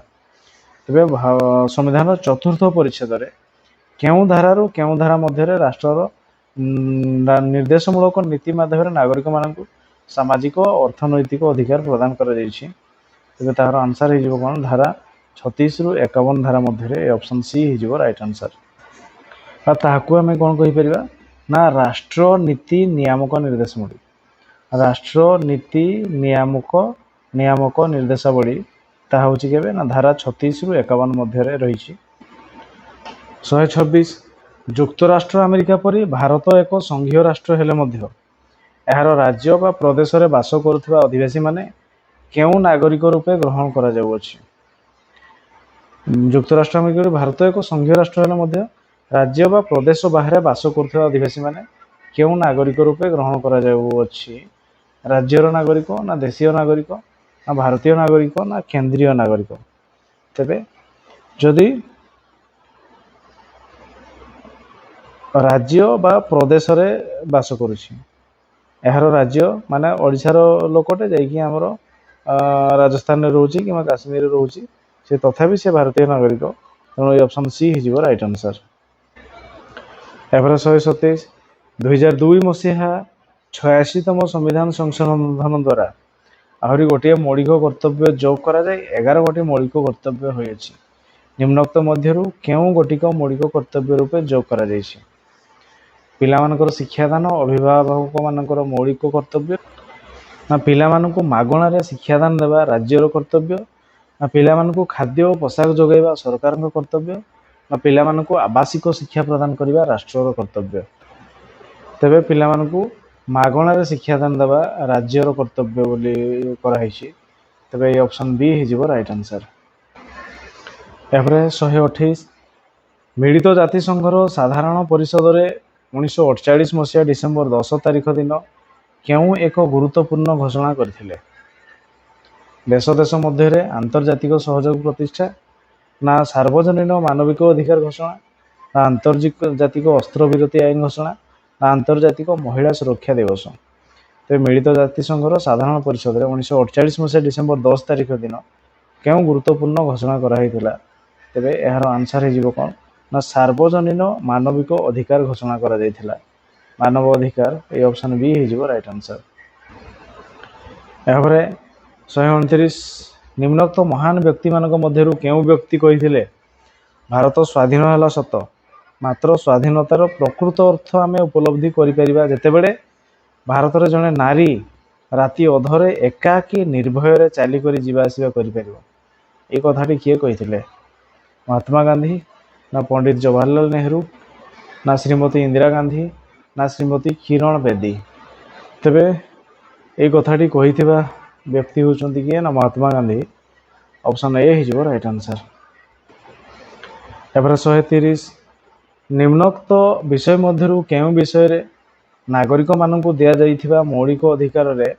तेबे संविधान चतुर्थ परिच्छेद रे केउ धारारु केउ धारा मध्य राष्ट्रर निर्देशमूलक नीति माध्यम रे नागरिक मानकु सामाजिक और अर्थनैतिक अधिकार प्रदान करा जायछि। तेबे तार आंसर हे जिवो कोन धारा 36 रु 51 धारा मध्य ऑप्शन सी हो राइट आंसर। ताकू आम कौन कहीपर ना राष्ट्र नीति नियामक निर्देशावली, राष्ट्र नीति नियामक नियामक निर्देशावली ता हूँ केबे ना धारा 36 रु 51 मध्य रही। 126 युक्तराष्ट्र अमेरिका परी भारत एक संघीय राष्ट्र हेले मध्य यार राज्य बा प्रदेश रे बास करुवा अधिवासी माने केउ नागरिक रूपे ग्रहण करा जाउछि। युक्तराष्ट्र अमेरिका भारत एक संघीय राष्ट्र हेले मध्य राज्य बा प्रदेश बाहर बास करुवा अधिवासी माने केउ नागरिक रूपे ग्रहण करा जाउछि। राज्यर नागरिक ना देशीय नागरिक ना भारतीय नागरिक ना केंद्रीय नागरिक। तेबे जदि राज्य बा प्रदेश रे बास करुछि, यार राज्य माने ओडिशार लोकटे जाइकि हमर राजस्थान रे रहउछि कि काश्मीर रे रहउछि, से तथापि से भारतीय नागरिक। तेणु ये ऑप्शन सी हो राइट आंसर। यापर 127 2002 मसीहा 86तम संविधान संशोधन द्वारा आहरी गोटे मौलिक कर्तव्य जोग करा जाय 11 गोटे मौलिक कर्तव्य होइछि। निम्नोक्त मध्यरु केउ गोटिक मौलिक कर्तव्य रूपे जोग करा जायछि। पिलामानकर शिक्षादान अभिभावक मानकर मौलिक कर्तव्य ना पिलामानकु मागणारे शिक्षादान देवा राज्यर कर्तव्य ना पिलामानकु खाद्य और पोशाक जोगाइबा सरकारक कर्तव्य ना पिलामानकु आवासिक शिक्षा प्रदान करिबा राष्ट्रर कर्तव्य। तेबे पिलामानकु मागणारे शिक्षादान देवा राज्यर कर्तव्य बोली कराइछि। तेबे ये ऑप्शन बी हो राइट आंसर। यापर 128 मिलित जातिसंघर साधारण परिषद रे 1948 मसीहा डिसेम्बर 10 तारिख दिन केउ एक गुरुत्वपूर्ण घोषणा करथिले। देश देश मध्य आंतर्जातिक सहयोग प्रतिष्ठा ना सार्वजनीन मानविक अधिकार घोषणा ना आंतर्जातिक अस्त्र विरति आईन घोषणा ना आंतर्जातिक महिला सुरक्षा दिवस। तेज मिलित जातिसंघर साधारण परिषद रे 1948 मसीहा डिसेम्बर 10 तारिख दिन केउ गुरुत्वपूर्ण घोषणा कराइथिला। तेबे यार आंसर हे कौन ना सार्वजनीन मानविक अधिकार घोषणा करा जायथिला। मानव अधिकार ये ऑप्शन बी हो राइट आंसर। यापर 129 निम्नोक्त महान व्यक्ति मानक मध्यरु केउ व्यक्ति कहिथिले भारत स्वाधीन होला सत ମାତ୍ର ସ୍ୱାଧୀନତାର ପ୍ରକୃତ ଅର୍ଥ ଆମେ ଉପଲବ୍ଧି କରିପାରିବା ଯେତେବେଳେ ଭାରତରେ ଜଣେ ନାରୀ ରାତି ଅଧରେ ଏକାକୀ ନିର୍ଭୟରେ ଚାଲିକରି ଯିବା ଆସିବା କରିପାରିବ। এই কথাটি କିଏ କହିଥିଲେ? ମହାତ୍ମା ଗାନ୍ଧୀ ନା ପଣ୍ଡିତ ଜବାହରଲାଲ ନେହେରୁ ନା ଶ୍ରୀମତୀ ଇନ୍ଦିରା ଗାନ୍ଧୀ ନା ଶ୍ରୀମତୀ କିରଣ ବେଦୀ? ତେବେ এই কথাটি କହିଥିବା ବ୍ୟକ୍ତି ହେଉଛନ୍ତି କିଏ? ନା ମହାତ୍ମା ଗାନ୍ଧୀ। ଅପସନ୍ ଏ ହେଇଯିବ ରାଇଟ୍ ଆନ୍ସର୍। ଏପରେ 130 ନିମ୍ନୋକ୍ତ ବିଷୟ ମଧ୍ୟରୁ କେଉଁ ବିଷୟରେ ନାଗରିକମାନଙ୍କୁ ଦିଆଯାଇଥିବା ମୌଳିକ ଅଧିକାରରେ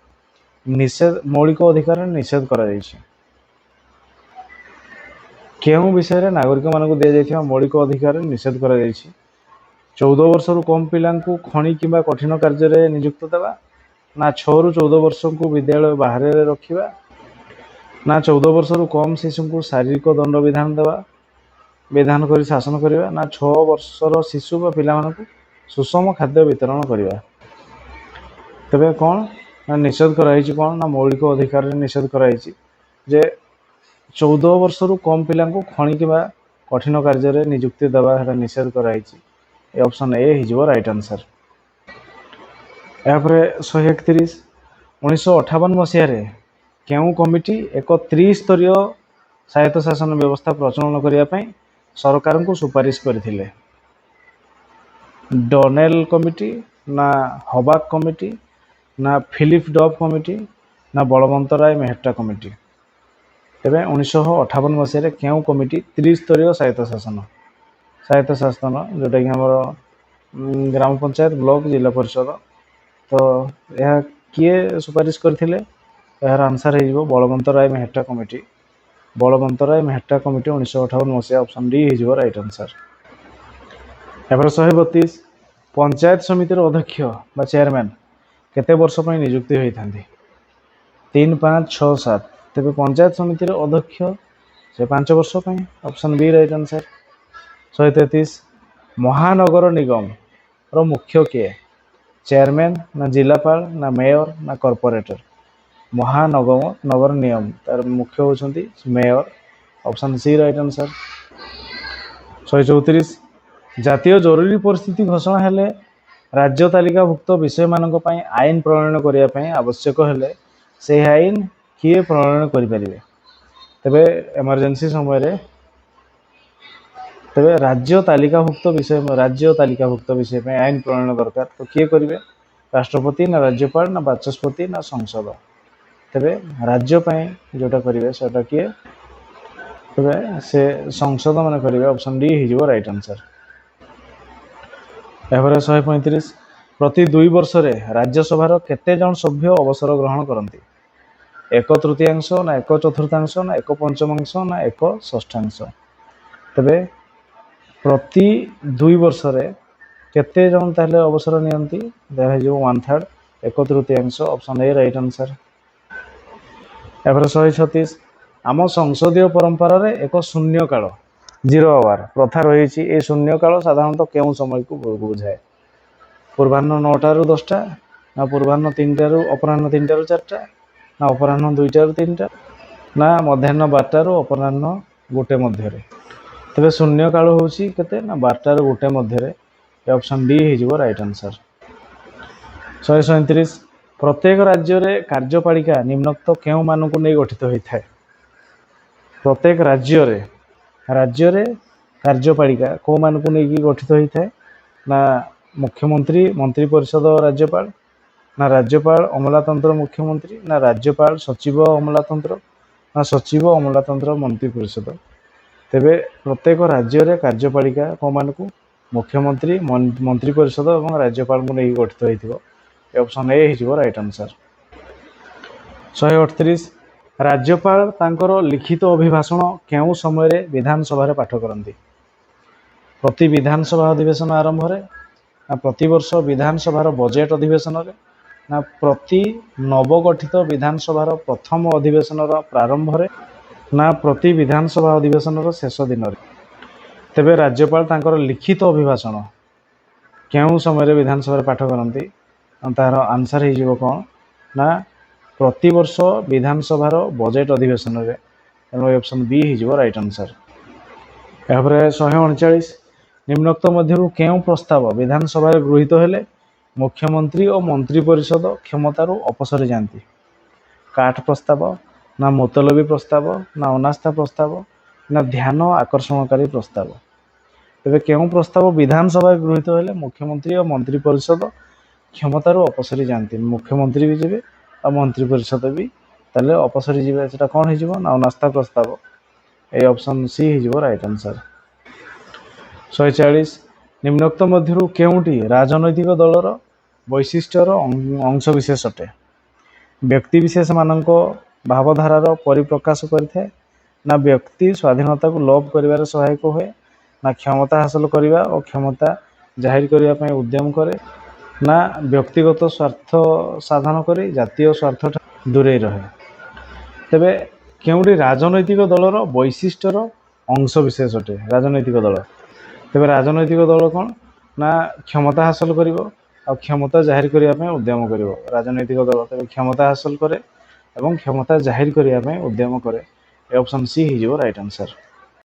ନିଷେଧ କରାଯାଇଛି? କେଉଁ ବିଷୟରେ ନାଗରିକମାନଙ୍କୁ ଦିଆଯାଇଥିବା ମୌଳିକ ଅଧିକାରରେ ନିଷେଧ କରାଯାଇଛି? 14 ବର୍ଷରୁ କମ୍ ପିଲାଙ୍କୁ ଖଣି କିମ୍ବା କଠିନ କାର୍ଯ୍ୟରେ ନିଯୁକ୍ତ ଦେବା, ନା 6ରୁ 14 ବର୍ଷଙ୍କୁ ବିଦ୍ୟାଳୟ ବାହାରେ ରଖିବା, ନା 14 ବର୍ଷରୁ କମ୍ ଶିଶୁଙ୍କୁ ଶାରୀରିକ ଦଣ୍ଡ ବିଧାନ କରି ଶାସନ କରିବା, ନା 6 ବର୍ଷର ଶିଶୁ ବା ପିଲାମାନଙ୍କୁ ସୁଷମ ଖାଦ୍ୟ ବିତରଣ କରିବା? ତେବେ କ'ଣ ନା ନିଷେଧ କରାଯାଇଛି କ'ଣ ନା ମୌଳିକ ଅଧିକାରରେ ନିଷେଧ କରାଯାଇଛି ଯେ 14 ବର୍ଷରୁ କମ୍ ପିଲାଙ୍କୁ ଖଣି କିମ୍ବା କଠିନ କାର୍ଯ୍ୟରେ ନିଯୁକ୍ତି ଦେବା ସେଟା ନିଷେଧ କରାଯାଇଛି। ଏ ଅପସନ୍ ଏ ହେଇଯିବ ରାଇଟ୍ ଆନ୍ସର୍। ଏହାପରେ 131 1958 ମସିହାରେ କେଉଁ କମିଟି ଏକ ତ୍ରିସ୍ତରୀୟ ସ୍ୱାୟତ୍ତଶାସନ ବ୍ୟବସ୍ଥା ପ୍ରଚଳନ କରିବା ପାଇଁ ସରକାରଙ୍କୁ ସୁପାରିଶ କରିଥିଲେ? ଡନେଲ କମିଟି, ନା ହବାକ୍ କମିଟି, ନା ଫିଲିପ ଡଫ୍ କମିଟି, ନା ବଳବନ୍ତ ରାୟ ମେହେଟ୍ଟା କମିଟି? ତେବେ 1958 ମସିହାରେ କେଉଁ କମିଟି ତ୍ରିସ୍ତରୀୟ ସ୍ୱାୟତ୍ତଶାସନ ଯେଉଁଟାକି ଆମର ଗ୍ରାମ ପଞ୍ଚାୟତ, ବ୍ଲକ, ଜିଲ୍ଲା ପରିଷଦ, ତ ଏହା କିଏ ସୁପାରିଶ କରିଥିଲେ? ଏହାର ଆନ୍ସର୍ ହେଇଯିବ ବଳବନ୍ତ ରାୟ ମେହେଟ୍ଟା କମିଟି। ବଳବନ୍ତ ରାୟ ମେହେଟ୍ଟା କମିଟି 1958 ମସିହା, ଅପସନ୍ ଡି ହେଇଯିବ ରାଇଟ୍ ଆନ୍ସର୍। ଏପରେ 132 ପଞ୍ଚାୟତ ସମିତିର ଅଧ୍ୟକ୍ଷ ବା ଚେୟାରମ୍ୟାନ୍ କେତେ ବର୍ଷ ପାଇଁ ନିଯୁକ୍ତି ହୋଇଥାନ୍ତି? 3, 5, 6, 7। ତେବେ ପଞ୍ଚାୟତ ସମିତିର ଅଧ୍ୟକ୍ଷ ସେ 5 ବର୍ଷ ପାଇଁ, ଅପସନ୍ ବି ରାଇଟ୍ ଆନ୍ସର୍। 133 ମହାନଗର ନିଗମର ମୁଖ୍ୟ କିଏ? ଚେୟାରମ୍ୟାନ୍, ନା ଜିଲ୍ଲାପାଳ, ନା ମେୟର, ନା କର୍ପୋରେଟର? ମହାନଗର ନିଗମ ତାର ମୁଖ୍ୟ ହେଉଛନ୍ତି mayor, option C right answer. 134 ଜାତୀୟ ଜରୁରୀ ପରିସ୍ଥିତି ଘୋଷଣା ହେଲେ ରାଜ୍ୟ ତାଲିକାଭୁକ୍ତ ବିଷୟମାନଙ୍କ ପାଇଁ ଆଇନ ପ୍ରଣୟନ କରିବା ପାଇଁ ଆବଶ୍ୟକ ହେଲେ ସେହି ଆଇନ କିଏ ପ୍ରଣୟନ କରିପାରିବେ? ତେବେ ଏମର୍ଜେନ୍ସି ସମୟରେ ତେବେ ରାଜ୍ୟ ତାଲିକାଭୁକ୍ତ ବିଷୟ ପାଇଁ ଆଇନ ପ୍ରଣୟନ ଦରକାର, ତ କିଏ କରିବେ? ରାଷ୍ଟ୍ରପତି, ନା ରାଜ୍ୟପାଳ, ନା ବାଚସ୍ପତି, ନା ସଂସଦ? ତେବେ ରାଜ୍ୟ ପାଇଁ ଯେଉଁଟା କରିବେ ସେଟା କିଏ? ତେବେ ସେ ସଂସଦ ମାନେ କରିବେ, ଅପସନ୍ ଡି ହେଇଯିବ ରାଇଟ୍ ଆନ୍ସର୍। ଏହାପରେ 135 ପ୍ରତି 2 ବର୍ଷରେ ରାଜ୍ୟସଭାର କେତେ ଜଣ ସଭ୍ୟ ଅବସର ଗ୍ରହଣ କରନ୍ତି? 1/3, ନା 1/4, ନା 1/5, ନା 1/6? ତେବେ ପ୍ରତି 2 ବର୍ଷରେ କେତେ ଜଣ ତାହେଲେ ଅବସର ନିଅନ୍ତି? ଏହା ହେଇଯିବ 1/3, 1/3, ଅପସନ୍ ଏ ରାଇଟ୍ ଆନ୍ସର୍। ଏହାପରେ 136 ଆମ ସଂସଦୀୟ ପରମ୍ପରାରେ ଏକ ଶୂନ୍ୟକାଳ 0 ଆୱାର ପ୍ରଥା ରହିଛି। ଏ ଶୂନ୍ୟକାଳ ସାଧାରଣତଃ କେଉଁ ସମୟକୁ ବୁଝାଏ? ପୂର୍ବାହ୍ନ 9ଟାରୁ 10ଟା, ନା ପୂର୍ବାହ୍ନ 3ଟାରୁ ଅପରାହ୍ନ 3ଟାରୁ 4ଟା, ନା ଅପରାହ୍ନ 2ଟାରୁ 3ଟା, ନା ମଧ୍ୟାହ୍ନ 12ଟାରୁ ଅପରାହ୍ନ 1 ମଧ୍ୟରେ? ତେବେ ଶୂନ୍ୟକାଳ ହେଉଛି କେତେ? ନା 12ଟାରୁ 1 ମଧ୍ୟରେ। ଏ ଅପସନ୍ ଡି ହେଇଯିବ ରାଇଟ୍ ଆନ୍ସର୍। 137 ପ୍ରତ୍ୟେକ ରାଜ୍ୟରେ କାର୍ଯ୍ୟପାଳିକା ନିମ୍ନୋକ୍ତ କେଉଁମାନଙ୍କୁ ନେଇ ଗଠିତ ହୋଇଥାଏ? ପ୍ରତ୍ୟେକ ରାଜ୍ୟରେ କାର୍ଯ୍ୟପାଳିକା କେଉଁମାନଙ୍କୁ ନେଇକି ଗଠିତ ହୋଇଥାଏ? ନା ମୁଖ୍ୟମନ୍ତ୍ରୀ, ମନ୍ତ୍ରୀ ପରିଷଦ, ରାଜ୍ୟପାଳ, ନା ରାଜ୍ୟପାଳ ଅମଲାତନ୍ତ୍ର ମୁଖ୍ୟମନ୍ତ୍ରୀ, ନା ରାଜ୍ୟପାଳ ସଚିବ ଅମଲାତନ୍ତ୍ର, ନା ସଚିବ ଅମଲାତନ୍ତ୍ର ମନ୍ତ୍ରୀ ପରିଷଦ? ତେବେ ପ୍ରତ୍ୟେକ ରାଜ୍ୟରେ କାର୍ଯ୍ୟପାଳିକା କେଉଁମାନଙ୍କୁ? ମୁଖ୍ୟମନ୍ତ୍ରୀ, ମନ୍ତ୍ରୀ ପରିଷଦ ଏବଂ ରାଜ୍ୟପାଳଙ୍କୁ ନେଇକି ଗଠିତ ହୋଇଥିବ। ଏ ଅପସନ୍ ଏ ହେଇଯିବ ରାଇଟ୍ ଆନ୍ସର୍। 138 ରାଜ୍ୟପାଳ ତାଙ୍କର ଲିଖିତ ଅଭିଭାଷଣ କେଉଁ ସମୟରେ ବିଧାନସଭାରେ ପାଠ କରନ୍ତି? ପ୍ରତି ବିଧାନସଭା ଅଧିବେଶନ ଆରମ୍ଭରେ, ନା ପ୍ରତିବର୍ଷ ବିଧାନସଭାର ବଜେଟ୍ ଅଧିବେଶନରେ, ନା ପ୍ରତି ନବଗଠିତ ବିଧାନସଭାର ପ୍ରଥମ ଅଧିବେଶନର ପ୍ରାରମ୍ଭରେ, ନା ପ୍ରତି ବିଧାନସଭା ଅଧିବେଶନର ଶେଷ ଦିନରେ? ତେବେ ରାଜ୍ୟପାଳ ତାଙ୍କର ଲିଖିତ ଅଭିଭାଷଣ କେଉଁ ସମୟରେ ବିଧାନସଭାରେ ପାଠ କରନ୍ତି? ତାହାର ଆନ୍ସର୍ ହେଇଯିବ କ'ଣ? ନା ପ୍ରତିବର୍ଷ ବିଧାନସଭାର ବଜେଟ୍ ଅଧିବେଶନରେ। ତେଣୁ ଏ ଅପସନ୍ ବି ହେଇଯିବ ରାଇଟ୍ ଆନ୍ସର୍। ଏହାପରେ 139 निम्नोक्त मध्यरु केउं प्रस्ताव विधानसभा गृहीत हेले मुख्यमंत्री और मंत्री परिषद क्षमतारू अपसरी जाती? काट प्रस्ताव ना मुतलबी प्रस्ताव ना अनास्था प्रस्ताव ना ध्यान आकर्षणकारी प्रस्ताव? तेरे केउं प्रस्ताव विधानसभा गृहीत हेले मुख्यमंत्री और मंत्री परिषद क्षमतारू अपसरी जाती? मुख्यमंत्री भी जीवे और मंत्री परिषद भी ताले अपसरी जीवे। सेटा कौन हो जिवो ना अनास्था प्रस्ताव। ए ऑप्शन सी हो राइट आंसर। 140 निम्नोक्त मध्यरु केउंटी राजनैतिक दलर वैशिष्ट्यर अंशविशेष अटे? व्यक्ति विशेष मानक भावधारार परिप्रकाश करिथे ना व्यक्ति स्वाधीनता को लोप करिवार सहायक हुए ना क्षमता हासिल करिवा और क्षमता जाहिर करिवा पय उद्यम करे ना व्यक्तिगत स्वार्थ साधन करी जातीय स्वार्थ दूरे रहे। तेबे केउंटी राजनैतिक दलर वैशिष्ट्यर अंशविशेष अटे? राजनैतिक दल तेबे राजनैतिक दल कौन ना क्षमता हासिल करिवो और क्षमता जाहिर करिया पय उद्यम करिवो। राजनैतिक दल तेबे क्षमता हासिल करे एवं क्षमता जाहिर करिया पय उद्यम करे। ए ऑप्शन सी हो राइट आंसर।